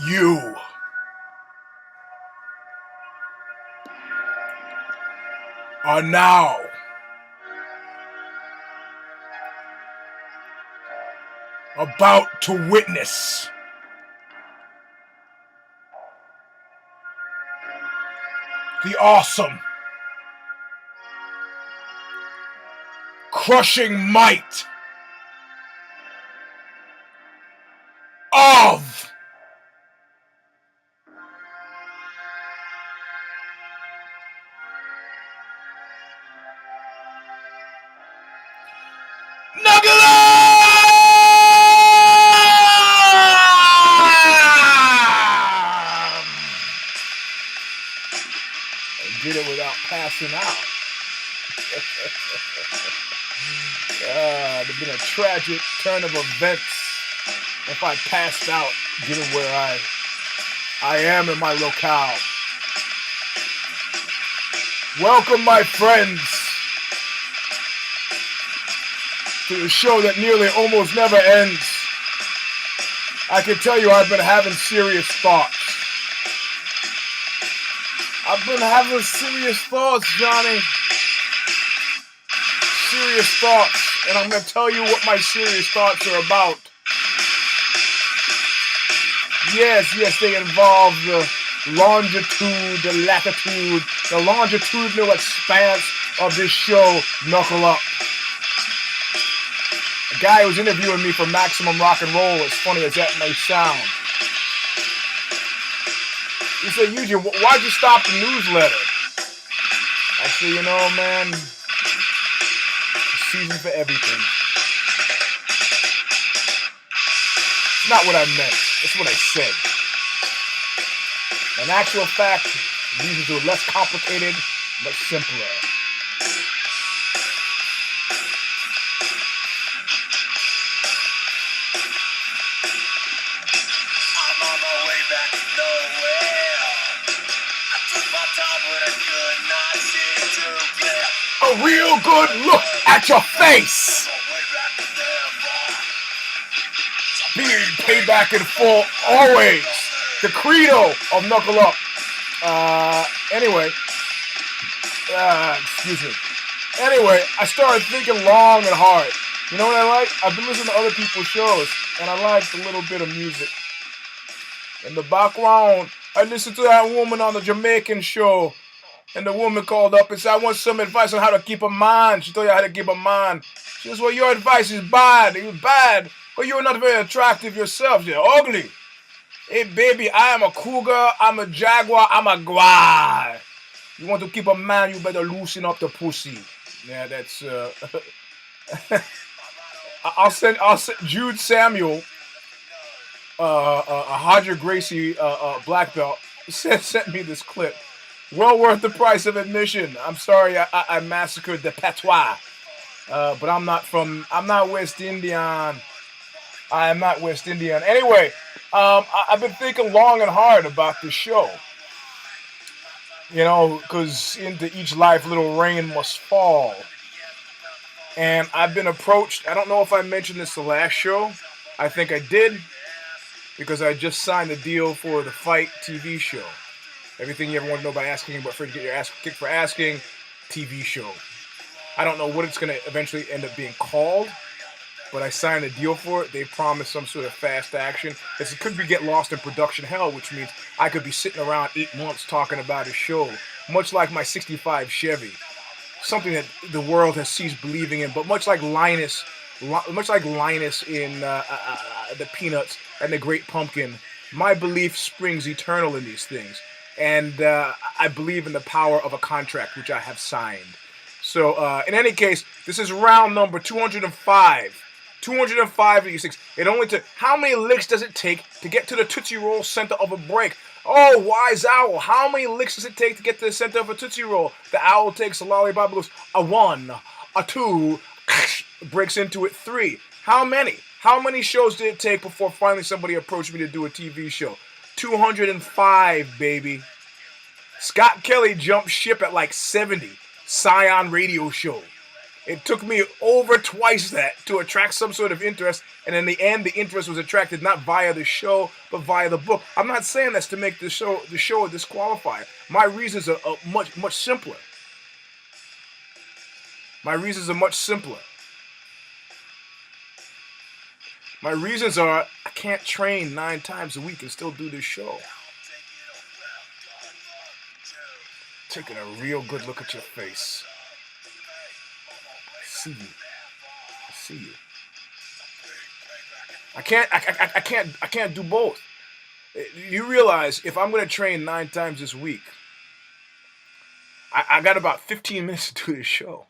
You are now about to witness the awesome, crushing might of Knuckle Up! I did it without passing out. There's been a tragic turn of events if I passed out, given where I am in my locale. Welcome, my friends, to the show that nearly almost never ends. I can tell you I've been having serious thoughts. I've been having serious thoughts, Johnny. Serious thoughts. And I'm going to tell you what my serious thoughts are about. Yes, they involve the longitude, the latitude, the longitudinal expanse of this show, Knuckle Up. A guy who was interviewing me for Maximum Rock and Roll, as funny as that may sound. He said, Eugene, why'd you stop the newsletter? I said, you know, man, it's season for everything. It's not what I meant. It's what I said. In actual fact, reasons are less complicated, but simpler. I'm on my way back to nowhere. I took my time with a good night shit to clear. A real good look at your face. Being paid back in full, always. The credo of Knuckle Up. Anyway, excuse me. Anyway, I started thinking long and hard. You know what I like? I've been listening to other people's shows, and I like a little bit of music. In the background, I listened to that woman on the Jamaican show, and the woman called up and said, I want some advice on how to keep a man. She told you how to keep a man. She says, well, your advice is bad. It was bad. But you're not very attractive yourself. You're ugly. Hey, baby, I am a cougar. I'm a jaguar. I'm a guar. You want to keep a man, you better loosen up the pussy. Yeah, that's, I'll send Jude Samuel, a Hodger Gracie black belt, sent me this clip. Well worth the price of admission. I'm sorry I massacred the patois. But I'm not West Indian. I am not West Indian. Anyway, I've been thinking long and hard about this show. You know, because into each life little rain must fall. And I've been approached. I don't know if I mentioned this the last show. I think I did. Because I just signed a deal for the Fight TV show. Everything you ever want to know about asking, but afraid to get your ass kicked for asking, TV show. I don't know what it's going to eventually end up being called, but I signed a deal for it. They promised some sort of fast action. It could be get lost in production hell, which means I could be sitting around 8 months talking about a show, much like my 65 Chevy. Something that the world has ceased believing in, but much like Linus in the Peanuts and the Great Pumpkin, my belief springs eternal in these things. And I believe in the power of a contract, which I have signed. So, in any case, this is round number 205. 205 It only took... How many licks does it take to get to the Tootsie Roll center of a break? Oh, wise owl. How many licks does it take to get to the center of a Tootsie Roll? The owl takes a lollipop, goes a 1, a 2, breaks into it 3. How many? How many shows did it take before finally somebody approached me to do a TV show? 205, baby. Scott Kelly jumped ship at like 70. Scion radio show. It took me over twice that to attract some sort of interest, and in the end, the interest was attracted not via the show, but via the book. I'm not saying that's to make the show a disqualifier. My reasons are much simpler. My reasons are much simpler. My reasons are I can't train 9 times a week and still do this show. Taking a real good look at your face. I see you. I see you. I can't do both. You realize if I'm going to train 9 times this week, I got about 15 minutes to do this show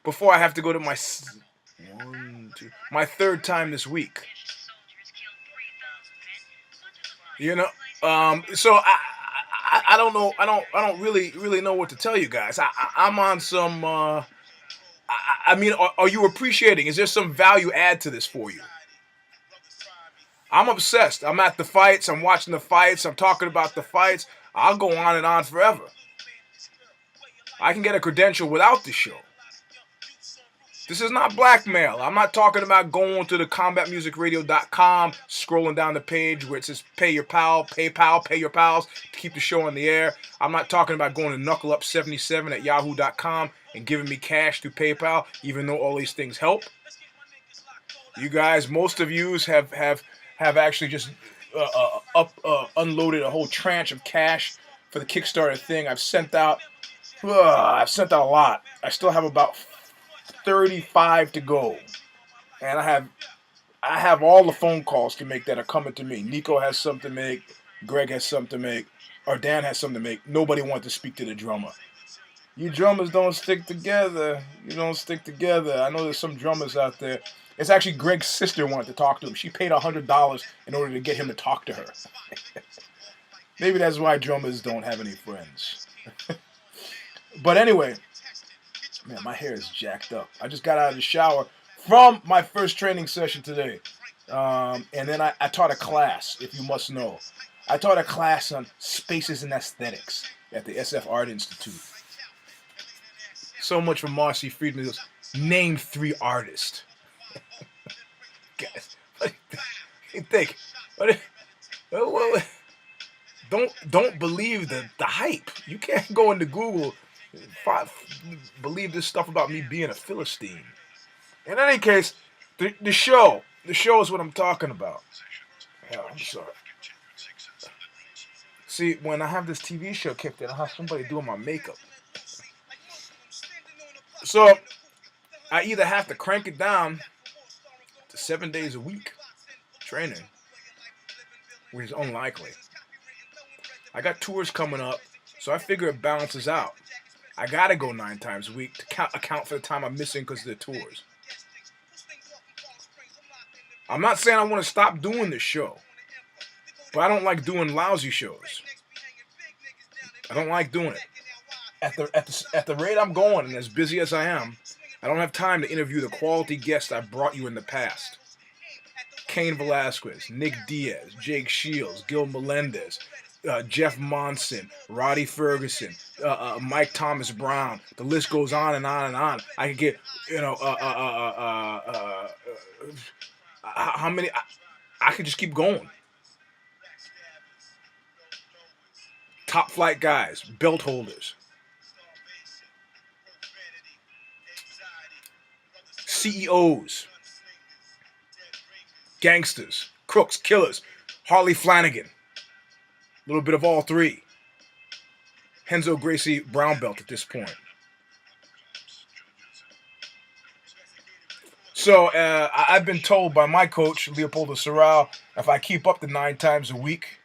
before I have to go to my third time this week. You know, so I don't know. I don't really know what to tell you guys. I'm on some. I mean, are you appreciating? Is there some value add to this for you? I'm obsessed. I'm at the fights. I'm watching the fights. I'm talking about the fights. I'll go on and on forever. I can get a credential without the show. This is not blackmail. I'm not talking about going to the combatmusicradio.com, scrolling down the page where it says pay your pal, PayPal, pay your pals to keep the show on the air. I'm not talking about going to knuckleup77 at yahoo.com and giving me cash through PayPal, even though all these things help. You guys, most of you have actually just unloaded a whole tranche of cash for the Kickstarter thing. I've sent out a lot. I still have about 35 to go, and I have all the phone calls to make that are coming to me. Nico has something to make, Greg has something to make, or Dan has something to make. Nobody wants to speak to the drummer. You drummers don't stick together. You don't stick together. I know there's some drummers out there. It's actually Greg's sister wanted to talk to him. She paid $100 in order to get him to talk to her. Maybe that's why drummers don't have any friends. But anyway, man, my hair is jacked up. I just got out of the shower from my first training session today. And then I taught a class, if you must know. I taught a class on spaces and aesthetics at the SF Art Institute. So much for Marcy Friedman. Name 3 artists. Guys, what do you think? Don't believe the hype. You can't go into Google believe this stuff about me being a Philistine. In any case, the show is what I'm talking about. Hell, I'm sorry. See, when I have this TV show kicked in, I'll have somebody doing my makeup. So I either have to crank it down to 7 days a week training, which is unlikely. I got tours coming up, so I figure it balances out. I gotta go 9 times a week to account for the time I'm missing because of the tours. I'm not saying I want to stop doing this show, but I don't like doing lousy shows. I don't like doing it. At the rate I'm going and as busy as I am, I don't have time to interview the quality guests I brought you in the past. Cain Velasquez, Nick Diaz, Jake Shields, Gil Melendez, Jeff Monson, Roddy Ferguson, Mike Thomas Brown. The list goes on and on and on. I could get, how many? I could just keep going. Top flight guys, belt holders, CEOs, gangsters, crooks, killers, Harley Flanagan. A little bit of all 3. Renzo Gracie brown belt at this point. So I've been told by my coach, Leopoldo Serral, if I keep up the 9 times a week,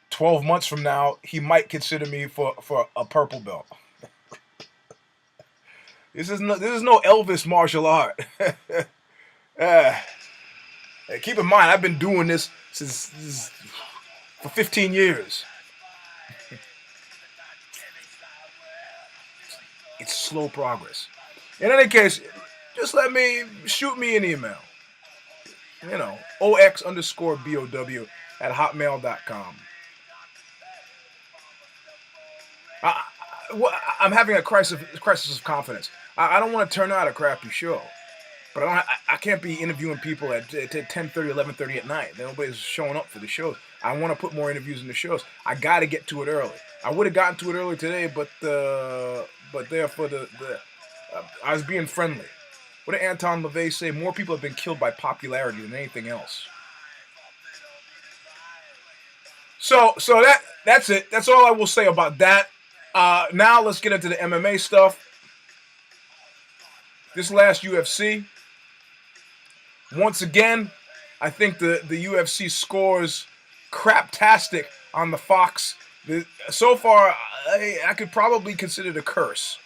12 months from now, he might consider me for a purple belt. This is no Elvis martial art. Keep in mind, I've been doing this for 15 years. It's slow progress. In any case, just shoot me an email. OX_BOW at hotmail.com. I'm having a crisis of confidence. I don't want to turn out a crappy show, but I can't be interviewing people at 10:30, 11:30 at night. Nobody's showing up for the shows. I want to put more interviews in the shows. I got to get to it early. I would have gotten to it early today, but therefore I was being friendly. What did Anton LaVey say? More people have been killed by popularity than anything else. So that's it. That's all I will say about that. Now let's get into the MMA stuff. This last UFC, once again, I think the UFC scores craptastic on the Fox. So far, I could probably consider it a curse.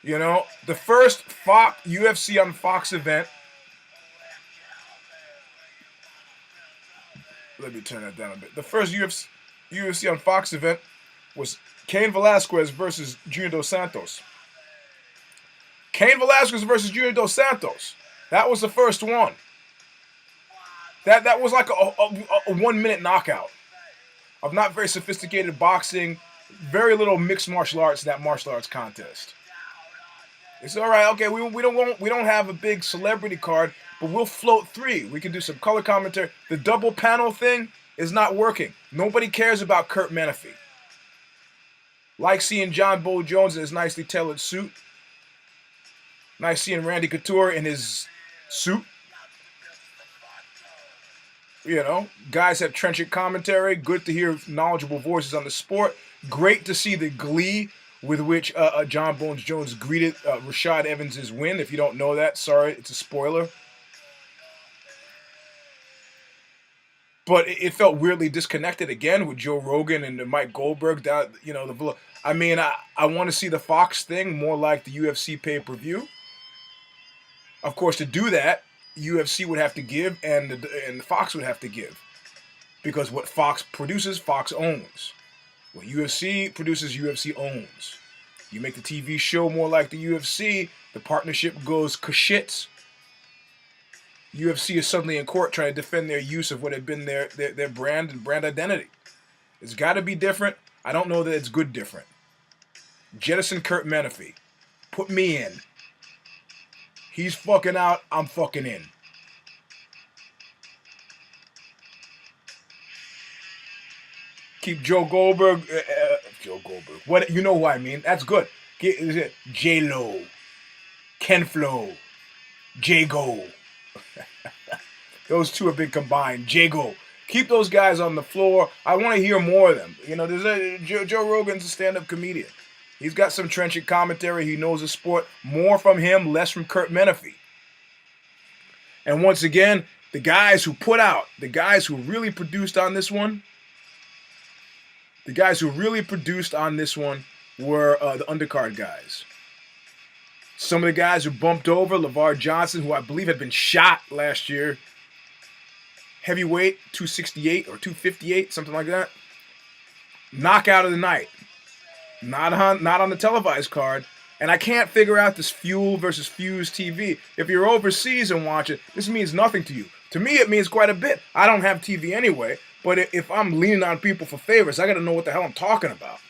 You know, the first UFC on Fox event. Let me turn that down a bit. The first UFC on Fox event was Cain Velasquez versus Junior Dos Santos. Cain Velasquez versus Junior Dos Santos. That was the first one. That was like a 1 minute knockout of not very sophisticated boxing, very little mixed martial arts in that martial arts contest. It's all right. Okay, we don't have a big celebrity card, but we'll float 3. We can do some color commentary. The double panel thing is not working. Nobody cares about Kurt Menefee. Like seeing John Bo Jones in his nicely tailored suit. Nice seeing Randy Couture in his suit. You know, guys have trenchant commentary. Good to hear knowledgeable voices on the sport. Great to see the glee with which John Bones Jones greeted RASHAD Evans' win. If you don't know that, sorry, it's a spoiler. But it felt weirdly disconnected again with Joe Rogan and Mike Goldberg down, you know, I mean, I want to see the Fox thing more like the UFC pay-per-view. Of course, to do that, UFC would have to give and Fox would have to give. Because what Fox produces, Fox owns. What UFC produces, UFC owns. You make the TV show more like the UFC, the partnership goes kashits. UFC is suddenly in court trying to defend their use of what had been their brand and brand identity. It's got to be different. I don't know that it's good different. Jettison Kurt Menefee. Put me in. He's fucking out. I'm fucking in. Keep Joe Goldberg. What, you know who I mean? That's good. J-Lo, Ken Flo, J-Go. Those two have been combined. J-Go. Keep those guys on the floor. I want to hear more of them. You know, Joe Rogan's a stand-up comedian. He's got some trenchant commentary. He knows the sport. More from him, less from Kurt Menefee. And once again, the guys who put out, the guys who really produced on this one, were the undercard guys. Some of the guys who bumped over, LeVar Johnson, who I believe had been shot last year, heavyweight, 268 or 258, something like that. Knockout of the night. Not on the televised card. And I can't figure out this Fuel versus Fuse TV. If you're overseas and watch it, this means nothing to you. To me, it means quite a bit. I don't have TV anyway, but if I'm leaning on people for favors, I got to know what the hell I'm talking about.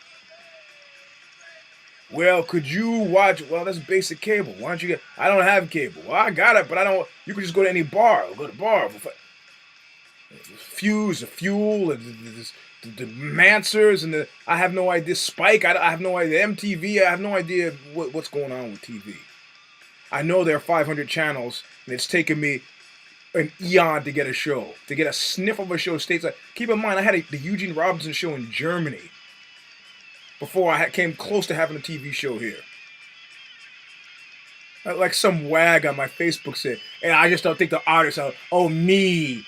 Well, could you watch? Well, that's basic cable. Why don't you get? I don't have cable. Well, I got it, but I don't. You could just go to any bar. Go to the bar. Fuse, the Fuel, the Mansers, and I have no idea. Spike, I have no idea. MTV, I have no idea what's going on with TV. I know there are 500 channels, and it's taken me an eon to get a show, to get a sniff of a show stateside. Keep in mind, I had the Eugene Robinson show in Germany before I came close to having a TV show here. Like some wag on my Facebook said, and I just don't think the artists are, oh, me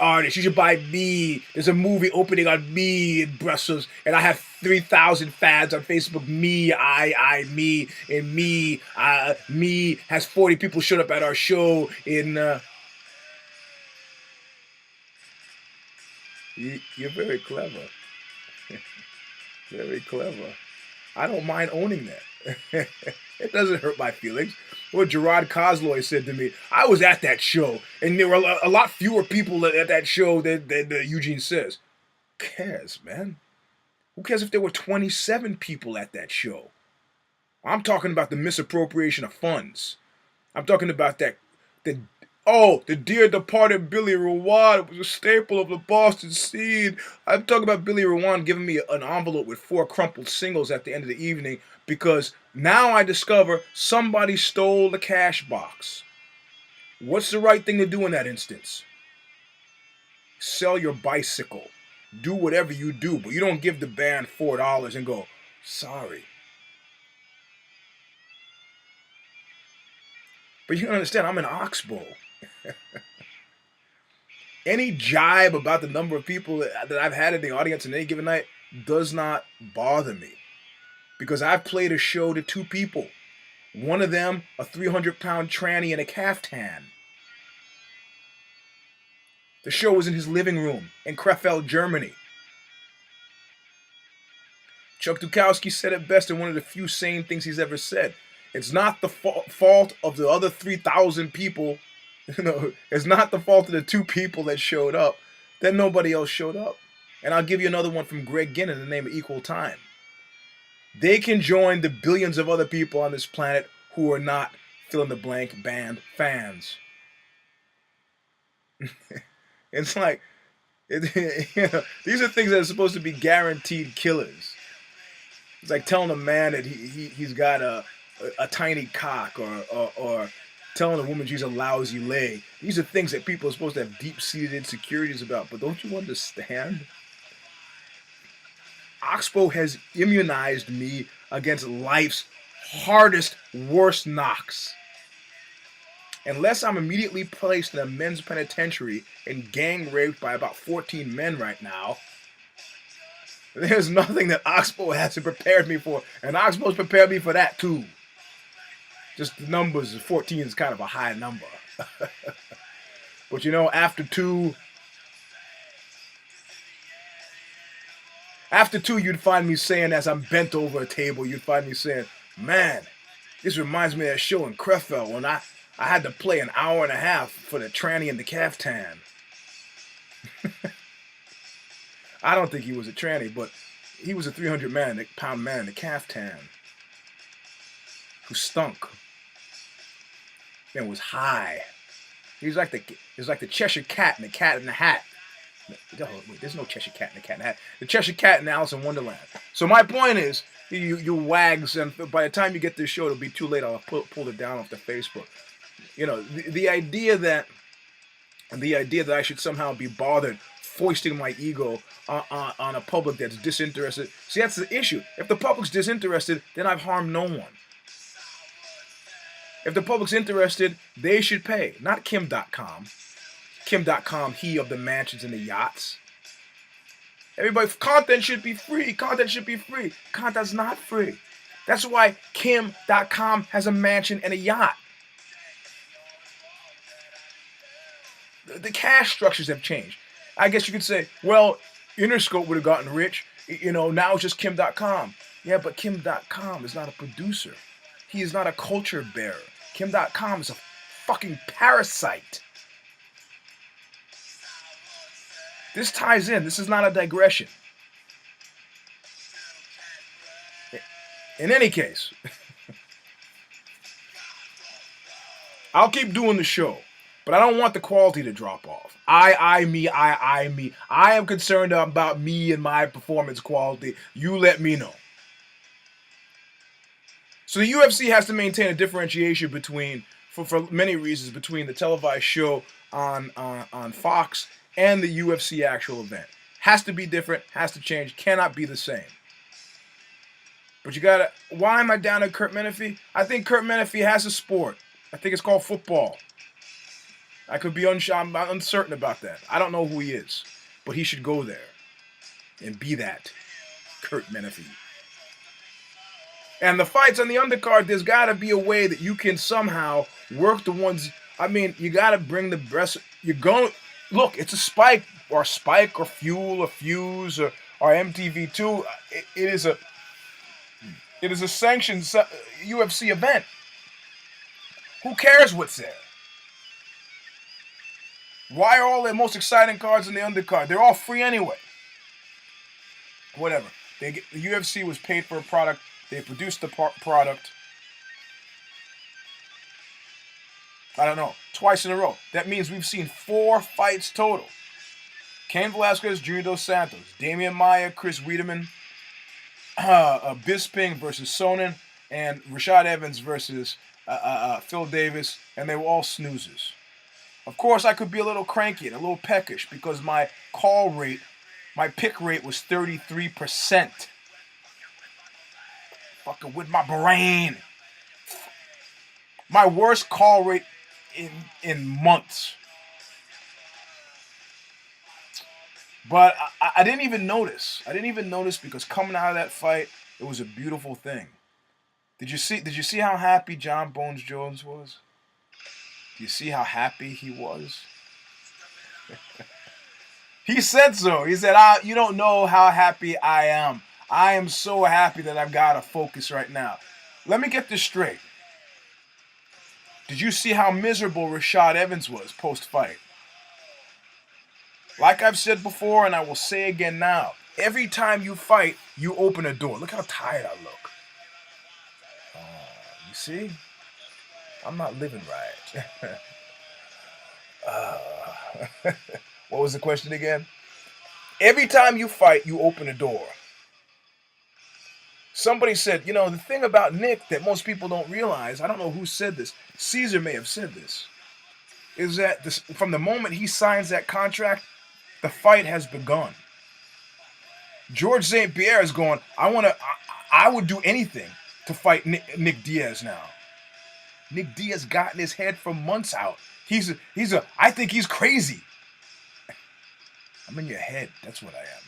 artist, you should buy me. There's a movie opening on me in Brussels, and I have 3,000 fans on Facebook. Me, me, and me has 40 people showed up at our show in. You're very clever. Very clever. I don't mind owning that. It doesn't hurt my feelings. What Gerard Cosloy said to me, I was at that show, and there were a lot fewer people at that show than Eugene says. Who cares, man? Who cares if there were 27 people at that show? I'm talking about the misappropriation of funds. I'm talking about the dear departed Billy Rewand was a staple of the Boston scene. I'm talking about Billy Rewand giving me an envelope with 4 crumpled singles at the end of the evening because now I discover somebody stole the cash box. What's the right thing to do in that instance? Sell your bicycle. Do whatever you do, but you don't give the band $4 and go, sorry. But you can understand, I'm in Oxbow. Any jibe about the number of people that I've had in the audience in any given night does not bother me. Because I've played a show to 2 people. One of them, a 300-pound tranny in a caftan. The show was in his living room in Krefeld, Germany. Chuck Dukowski said it best in one of the few sane things he's ever said. It's not the fault of the other 3,000 people. It's not the fault of the 2 people that showed up. Then nobody else showed up. And I'll give you another one from Greg Ginn in the name of Equal Time. They can join the billions of other people on this planet who are not fill-in-the-blank band fans. It's like, these are things that are supposed to be guaranteed killers. It's like telling a man that he's got a tiny cock or telling a woman she's a lousy leg. These are things that people are supposed to have deep-seated insecurities about. But don't you understand? Oxbow has immunized me against life's hardest, worst knocks. Unless I'm immediately placed in a men's penitentiary and gang raped by about 14 men right now, there's nothing that Oxbow hasn't prepared me for. And Oxbow's prepared me for that too. Just the numbers, 14 is kind of a high number. But after two, you'd find me saying, as I'm bent over a table, you'd find me saying, man, this reminds me of that show in Krefeld when I had to play an hour and a half for the tranny and the caftan. I don't think he was a tranny, but he was a 300-pound man in the caftan who stunk and was high. He was like the Cheshire Cat and the Cat in the Hat. Wait, there's no Cheshire Cat in the Cat in the Hat. The Cheshire Cat in Alice in Wonderland. So my point is, you wags, and by the time you get this show, it'll be too late. I'll pull it down off the Facebook. The idea that I should somehow be bothered foisting my ego on a public that's disinterested. See, that's the issue. If the public's disinterested, then I've harmed no one. If the public's interested, they should pay, not Kim.com. Kim.com, he of the mansions and the yachts. Everybody, content should be free. Content should be free. Content's not free. That's why Kim.com has a mansion and a yacht. The cash structures have changed. I guess you could say, well, Interscope would have gotten rich. Now it's just Kim.com. Yeah, but Kim.com is not a producer. He is not a culture bearer. Kim.com is a fucking parasite. This ties in. This is not a digression. In any case, I'll keep doing the show, but I don't want the quality to drop off. Me. I am concerned about me and my performance quality. You let me know. So the UFC has to maintain a differentiation between, for many reasons, between the televised show on Fox and the UFC actual event. Has to be different, has to change, cannot be the same. But why am I down at Kurt Menefee? I think Kurt Menefee has a sport. I think it's called football. I could be I'm uncertain about that. I don't know who he is, but he should go there and be that Kurt Menefee. And the fights on the undercard, there's got to be a way that you can somehow work the ones. You got to bring the best. Look, it's a Spike or Fuel or Fuse or MTV2. It is a sanctioned UFC event. Who cares what's there? Why are all the most exciting cards in the undercard? They're all free anyway. Whatever. The UFC was paid for a product. They produced the product. I don't know, twice in a row. That means we've seen 4 fights total. Cain Velasquez, Junior Dos Santos, Damian Maia, Chris Wiedemann, BISPING versus Sonnen, and RASHAD Evans versus Phil Davis, and they were all snoozes. Of course, I could be a little cranky and a little peckish because my pick rate was 33%. Fucking with my brain. My worst call rate in months. But I didn't even notice. I didn't even notice because coming out of that fight, it was a beautiful thing. Did you see how happy John Bones Jones was? Do you see how happy he was? He said so. He said, you don't know how happy I am. I am so happy that I've got to focus right now. Let me get this straight. Did you see how miserable RASHAD Evans was post-fight? Like I've said before, and I will say again now, every time you fight, you open a door. Look how tired I look. You see? I'm not living right. What was the question again? Every time you fight, you open a door. Somebody said, the thing about Nick that most people don't realize, I don't know who said this, Caesar may have said this, is that from the moment he signs that contract, the fight has begun. George St. Pierre is going, I would do anything to fight Nick Diaz now. Nick Diaz got in his head for months out. I think he's crazy. I'm in your head. That's what I am.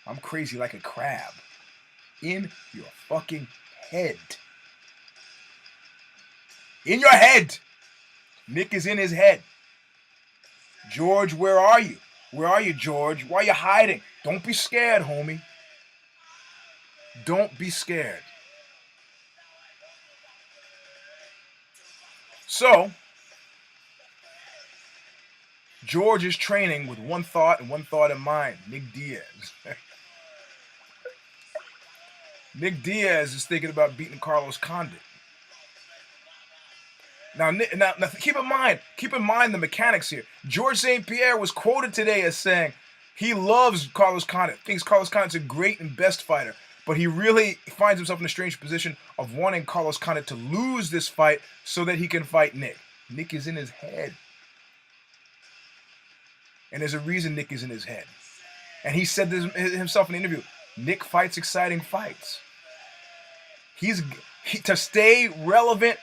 I'm crazy like a crab. In your fucking head. In your head. Nick is in his head. George, where are you? Where are you, George? Why are you hiding? Don't be scared, homie. Don't be scared. So, George is training with one thought and one thought in mind. Nick Diaz. Nick Diaz is thinking about beating Carlos Condit. Now, keep in mind the mechanics here. George St. Pierre was quoted today as saying he loves Carlos Condit, thinks Carlos Condit's a great and best fighter, but he really finds himself in a strange position of wanting Carlos Condit to lose this fight so that he can fight Nick. Nick is in his head. And there's a reason Nick is in his head. And he said this himself in an interview. Nick fights exciting fights. To stay relevant,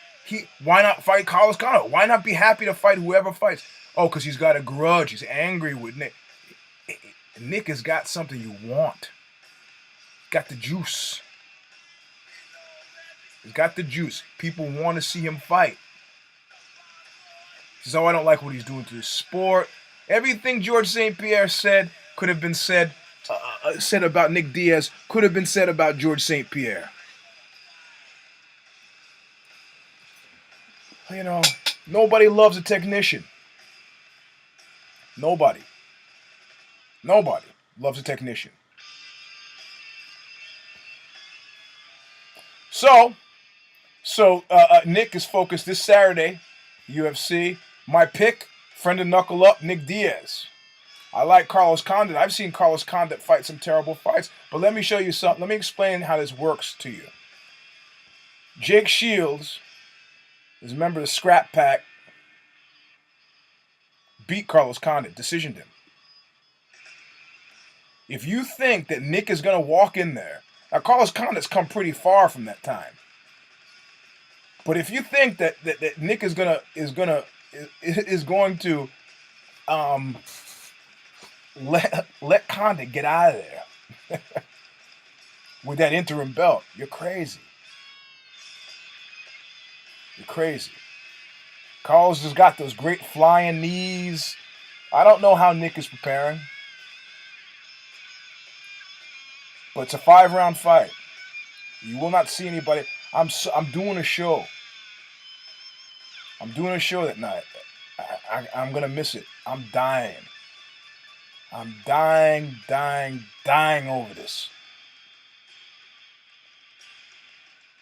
why not fight Carlos Condit? Why not be happy to fight whoever fights? Oh, because he's got a grudge. He's angry with Nick. Nick has got something you want. He's got the juice. He's got the juice. People want to see him fight. He says, I don't like what he's doing to the sport. Everything George St. Pierre said could have been said about Nick Diaz, could have been said about George St. Pierre. Nobody loves a technician. Nobody loves a technician. So Nick is focused this Saturday, UFC. My pick, friend of Knuckle Up, Nick Diaz. I like Carlos Condit. I've seen Carlos Condit fight some terrible fights, but let me show you something. Let me explain how this works to you. Jake Shields is a member of the Scrap Pack, beat Carlos Condit, decisioned him. If you think that Nick is going to walk in there, now Carlos Condit's come pretty far from that time. But if you think that Nick is going to let Condit get out of there with that interim belt, you're crazy. You're crazy. Carlos has got those great flying knees. I don't know how Nick is preparing. But it's a 5-round fight. You will not see anybody. I'm doing a show. I'm doing a show that night. I'm going to miss it. I'm dying. I'm dying over this.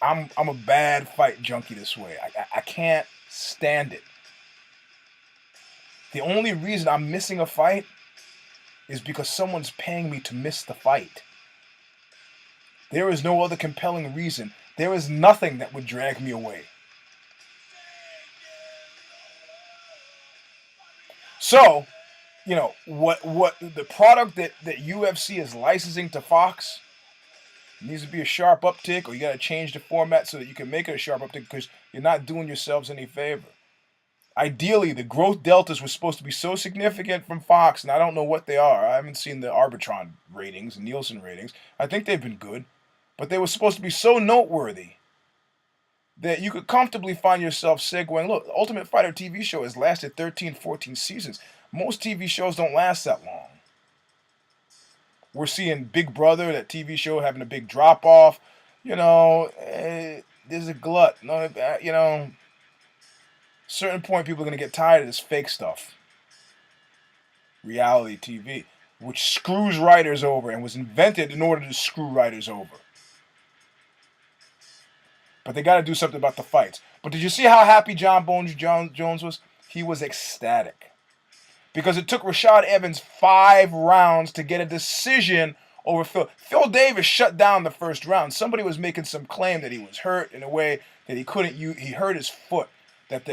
I'm a bad fight junkie this way. I can't stand it. The only reason I'm missing a fight is because someone's paying me to miss the fight. There is no other compelling reason. There is nothing that would drag me away. So, you know, what the product that UFC is licensing to Fox needs to be a sharp uptick, or you got to change the format so that you can make it a sharp uptick, because you're not doing yourselves any favor. Ideally, the growth deltas were supposed to be so significant from Fox, and I don't know what they are. I haven't seen the Arbitron ratings, Nielsen ratings. I think they've been good, but they were supposed to be so noteworthy that you could comfortably find yourself segueing. Look, the Ultimate Fighter TV show has lasted 13, 14 seasons. Most TV shows don't last that long. We're seeing Big Brother, that TV show, having a big drop-off. You know, there's a glut. You know, certain point, people are going to get tired of this fake stuff. Reality TV, which screws writers over and was invented in order to screw writers over. But they got to do something about the fights. But did you see how happy John Bones Jones was? He was ecstatic. Because it took Rashad Evans 5 rounds to get a decision over Phil. Phil Davis shut down the first round. Somebody was making some claim that he was hurt in a way that he couldn't use. He hurt his foot. That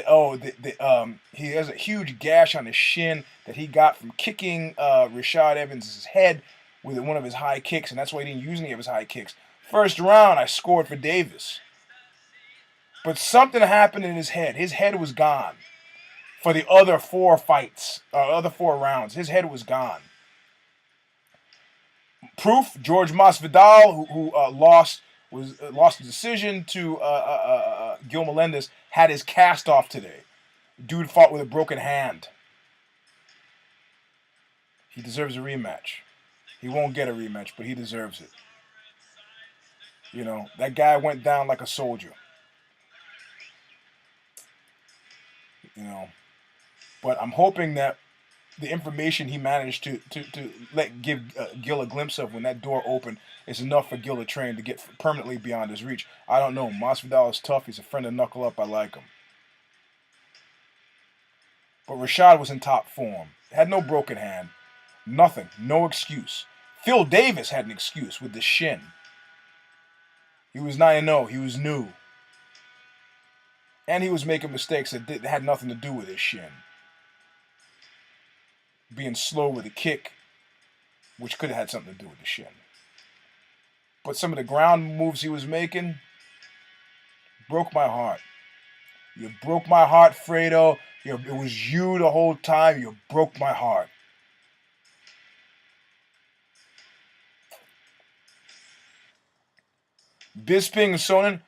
he has a huge gash on his shin that he got from kicking Rashad Evans' head with one of his high kicks, and that's why he didn't use any of his high kicks. First round, I scored for Davis. But something happened in his head. His head was gone for the other 4 fights, other 4 rounds. His head was gone. Proof: George Masvidal, who lost the decision to Gil Melendez, had his cast off today. Dude fought with a broken hand. He deserves a rematch. He won't get a rematch, but he deserves it. You know, that guy went down like a soldier. You know, but I'm hoping that the information he managed to give Gil a glimpse of when that door opened is enough for Gil to train to get permanently beyond his reach. I don't know. Masvidal is tough. He's a friend of Knuckle Up. I like him. But Rashad was in top form. Had no broken hand. Nothing. No excuse. Phil Davis had an excuse with the shin. He was 9-0. He was new. And he was making mistakes that had nothing to do with his shin. Being slow with a kick, which could have had something to do with the shin. But some of the ground moves he was making broke my heart. You broke my heart, Fredo. It was you the whole time. You broke my heart. Bisping and Sonnen,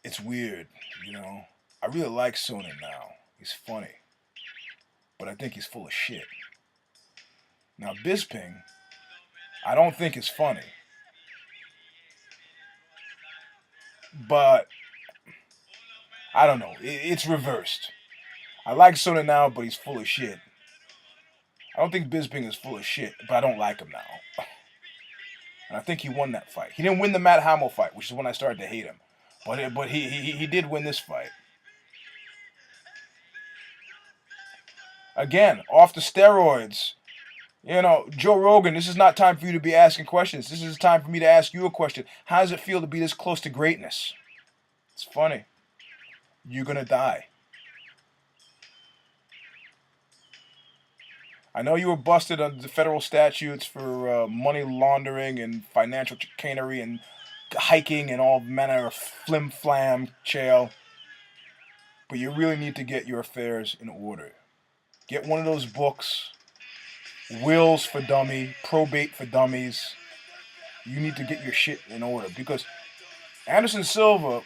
it's weird, you know. I really like Sonnen now. He's funny. But I think he's full of shit. Now, Bisping, I don't think is funny. But, I don't know. It's reversed. I like Sonnen now, but he's full of shit. I don't think Bisping is full of shit, but I don't like him now. And I think he won that fight. He didn't win the Matt Hamill fight, which is when I started to hate him. But he did win this fight. Again, off the steroids. You know, Joe Rogan, this is not time for you to be asking questions. This is time for me to ask you a question. How does it feel to be this close to greatness? It's funny. You're going to die. I know you were busted under the federal statutes for money laundering and financial chicanery and hiking and all manner of flim-flam chail. But you really need to get your affairs in order. Get one of those books, Wills for Dummy, Probate for Dummies. You need to get your shit in order because Anderson Silva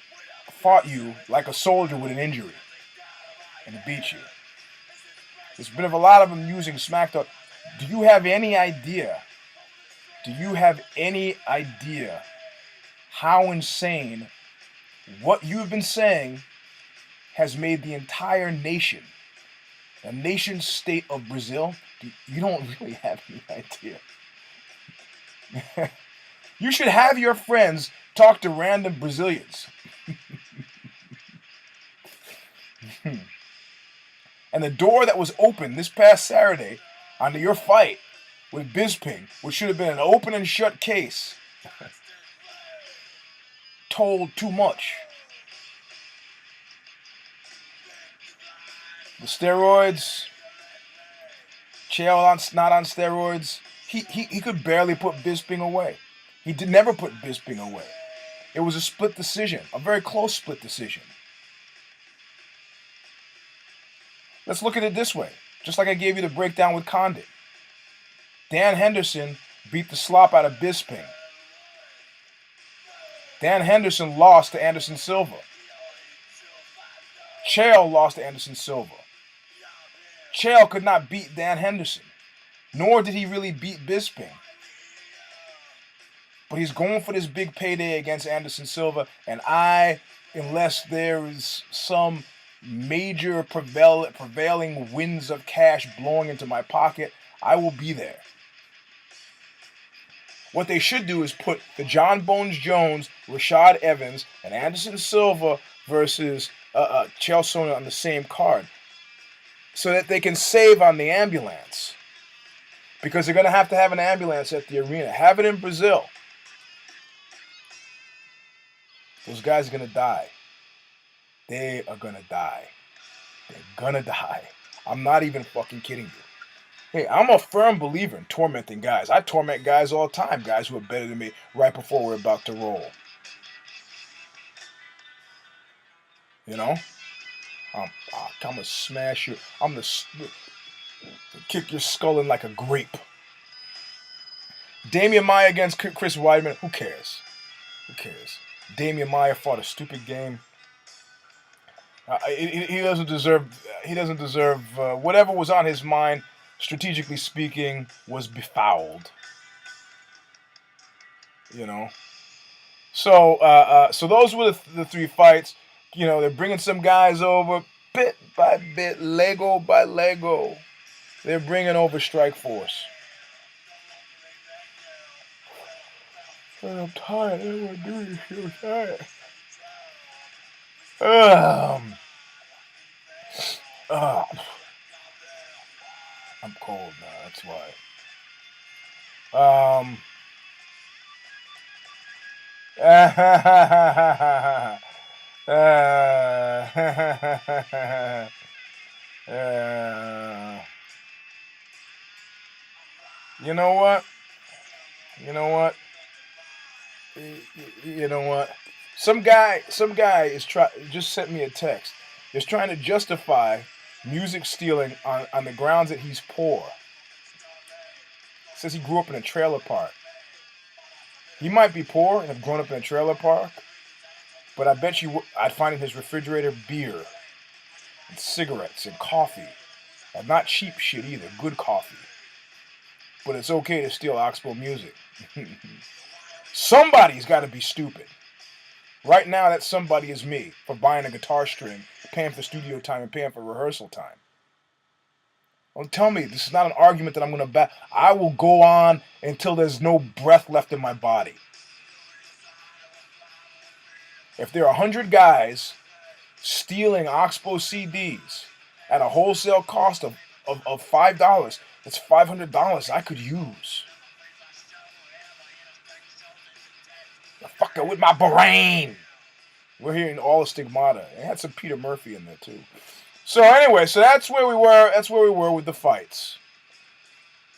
fought you like a soldier with an injury and beat you. There's been a lot of them using SmackDown. Do you have any idea? Do you have any idea how insane what you've been saying has made the entire nation, the nation state of Brazil? You don't really have any idea. You should have your friends talk to random Brazilians. And the door that was open this past Saturday onto your fight with BISPING, which should have been an open and shut case, told too much. The steroids, Chael not on steroids. He could barely put Bisping away. He never put Bisping away. It was a split decision, a very close split decision. Let's look at it this way, just like I gave you the breakdown with Condit. Dan Henderson beat the slop out of Bisping. Dan Henderson lost to Anderson Silva. Chael lost to Anderson Silva. Chael could not beat Dan Henderson, nor did he really beat Bisping. But he's going for this big payday against Anderson Silva, and unless there is some major prevailing winds of cash blowing into my pocket, I will be there. What they should do is put the John Bones Jones, RASHAD Evans, and Anderson Silva versus Chael Sonnen on the same card, so that they can save on the ambulance. Because they're going to have an ambulance at the arena. Have it in Brazil. Those guys are going to die. They are going to die. They're going to die. I'm not even fucking kidding you. Hey, I'm a firm believer in tormenting guys. I torment guys all the time, guys who are better than me right before we're about to roll. You know? I'm going to smash you. I'm going to kick your skull in like a grape. Damian Maia against Chris Weidman. Who cares? Who cares? Damian Maia fought a stupid game. He doesn't deserve. He doesn't deserve whatever was on his mind. Strategically speaking, was befouled. You know. So so those were the three fights. You know, they're bringing some guys over bit by bit, Lego by Lego. They're bringing over Strikeforce. I'm tired. I don't want to do this shit. I'm tired. I'm cold now. That's why. You know what? You know what? You know what? Some guy is just sent me a text. Is trying to justify music stealing on the grounds that he's poor. Says he grew up in a trailer park. He might be poor and have grown up in a trailer park, but I bet you I'd find in his refrigerator beer and cigarettes and coffee. And not cheap shit either, good coffee. But it's okay to steal Oxbow music. Somebody's got to be stupid. Right now, that somebody is me for buying a guitar string, paying for studio time, and paying for rehearsal time. Don't tell me this is not an argument that I'm going to back. I will go on until there's no breath left in my body. If there are 100 guys stealing Oxbow CDs at a wholesale cost of $5, that's $500 I could use. Fucker with my brain. We're hearing all the stigmata. It had some Peter Murphy in there too. So anyway, so that's where we were. That's where we were with the fights.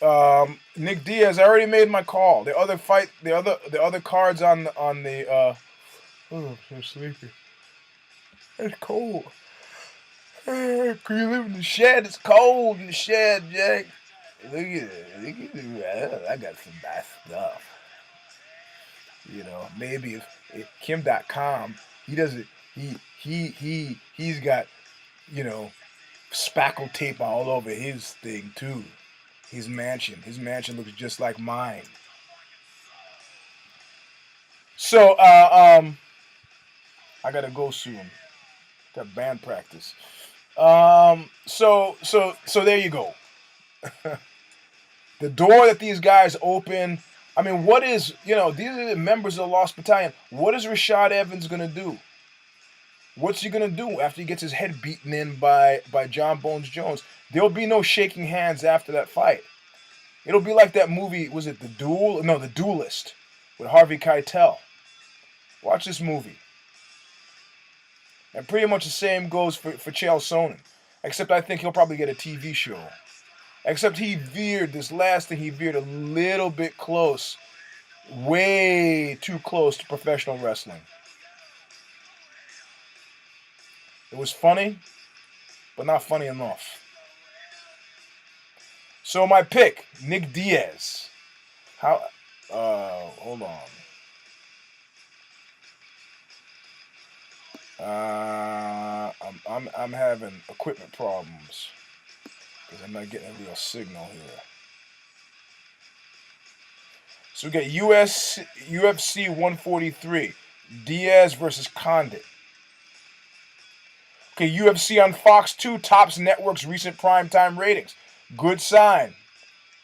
NICK DIAZ. I already made my call. The other fight, the other cards on the. Oh, I'm so sleepy. It's cold. Can you live in the shed? It's cold in the shed, Jack. Look at it. I got some nice stuff. You know, maybe if Kim.com, he's got, you know, spackle tape all over his thing too. His mansion looks just like mine. So, I gotta go soon. Got band practice. So there you go. The door that these guys open I mean, what is, these are the members of the Lost Battalion. What is RASHAD Evans going to do? What's he going to do after he gets his head beaten in by John Bones Jones? There'll be no shaking hands after that fight. It'll be like that movie, was it The Duel? No, The Duelist with Harvey Keitel. Watch this movie. And pretty much the same goes for Chael Sonnen. Except I think he'll probably get a TV show. Except this last thing, he veered a little bit close. Way too close to professional wrestling. It was funny, but not funny enough. So my pick, NICK DIAZ. Hold on. I'm having equipment problems because I'm not getting a real signal here. So we got UFC 143, Diaz versus Condit. Okay, UFC on Fox 2 tops network's recent primetime ratings. Good sign.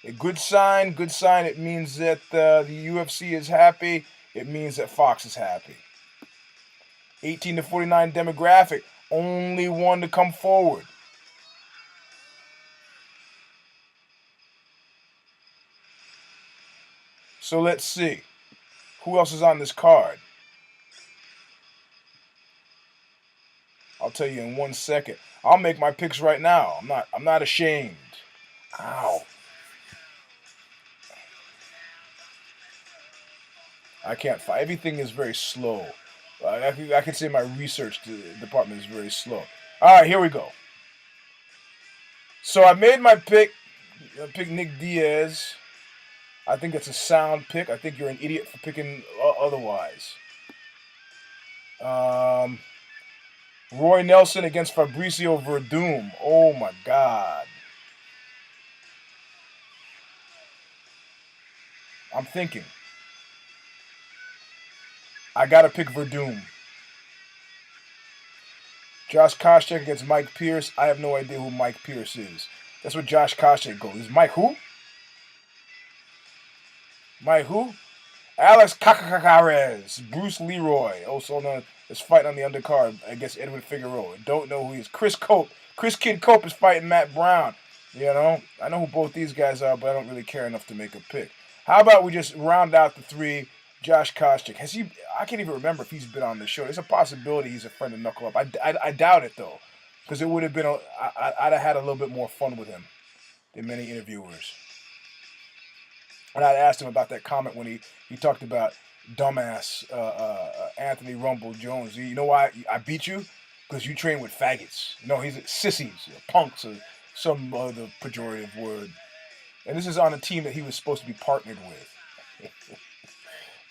A good sign. It means that the UFC is happy. It means that Fox is happy. 18 to 49 demographic. Only one to come forward. So let's see. Who else is on this card? I'll tell you in 1 second. I'll make my picks right now. I'm not ashamed. Ow. I can't find. Everything is very slow. I could say my research department is very slow. All right, here we go. So I made my pick. I picked NICK DIAZ. I think it's a sound pick. I think you're an idiot for picking otherwise. Roy Nelson against Fabricio Verdum. Oh my God. I'm thinking. I gotta pick Verdum. Josh Koscheck against Mike Pierce. I have no idea who Mike Pierce is. That's what Josh Koscheck goes. Is Mike who? Mike who? Alex Cacacares. Bruce Leroy, also known as fighting on the undercard against Edwin Figueroa. Don't know who he is. Chris Kid Cope is fighting Matt Brown. I know who both these guys are, but I don't really care enough to make a pick. How about we just round out the three? Josh Koscheck. I can't even remember if he's been on the show. There's a possibility he's a friend of Knuckle Up. I doubt it, though. Because it would have been, I'd have had a little bit more fun with him than many interviewers. And I asked him about that comment when he talked about dumbass Anthony Rumble Jones. You know why I beat you? Because you train with faggots. No, he's sissies, punks, or some other pejorative word. And this is on a team that he was supposed to be partnered with.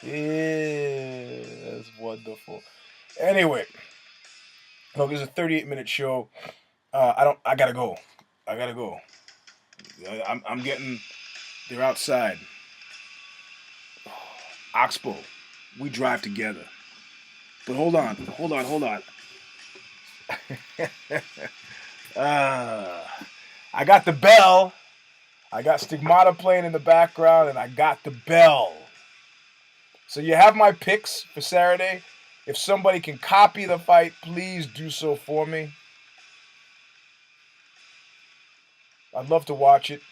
Yeah, that's wonderful. Anyway, look, it's a 38-minute show. I gotta go. I'm getting. They're outside. Oxbow. We drive together. But hold on. I got the bell. I got Stigmata playing in the background, and I got the bell. So you have my picks for Saturday. If somebody can copy the fight, please do so for me. I'd love to watch it.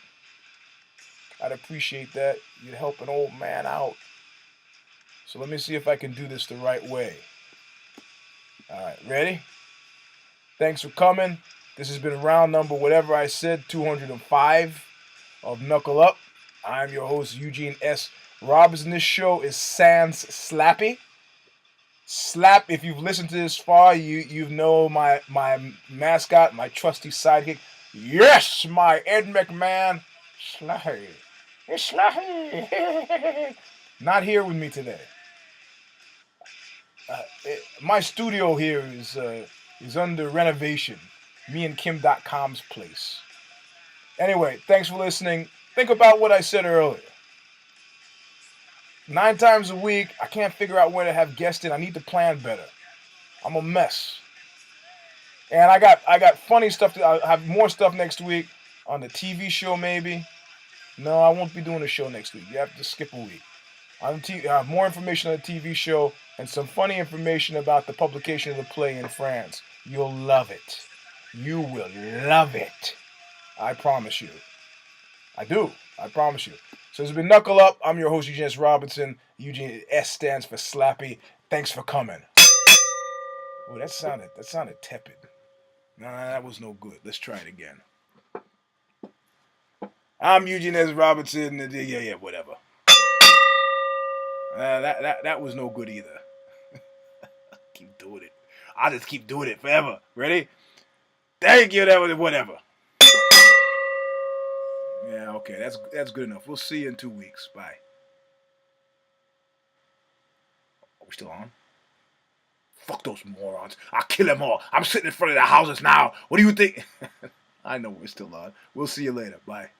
I'd appreciate that. You'd help an old man out. So let me see if I can do this the right way. All right, ready? Thanks for coming. This has been round number, whatever I said, 205 of Knuckle Up. I'm your host, EUGENE S. Robinson. This show is sans slappy. Slap, if you've listened to this far, you know my mascot, my trusty sidekick. Yes, my Ed McMahon. Slappy. It's slappy. Not here with me today. My studio here is under renovation. Me and Kim.com's place. Anyway, thanks for listening. Think about what I said earlier. 9 times a week, I can't figure out where to have guests in. I need to plan better. I'm a mess. And I got funny stuff. I'll have more stuff next week on the TV show maybe. No, I won't be doing a show next week. You have to skip a week. More information on the TV show and some funny information about the publication of the play in France. You'll love it. You will love it. I promise you. I do. I promise you. So it's been Knuckle Up. I'm your host, EUGENE S. Robinson. EUGENE S stands for Slappy. Thanks for coming. Oh, that sounded tepid. Nah, that was no good. Let's try it again. I'm EUGENE S. Robinson. Yeah, whatever. That was no good either. Keep doing it. I'll just keep doing it forever. Ready? Thank you. That was whatever. Yeah, okay. That's good enough. We'll see you in 2 weeks. Bye. Are we still on? Fuck those morons. I'll kill them all. I'm sitting in front of their houses now. What do you think? I know we're still on. We'll see you later. Bye.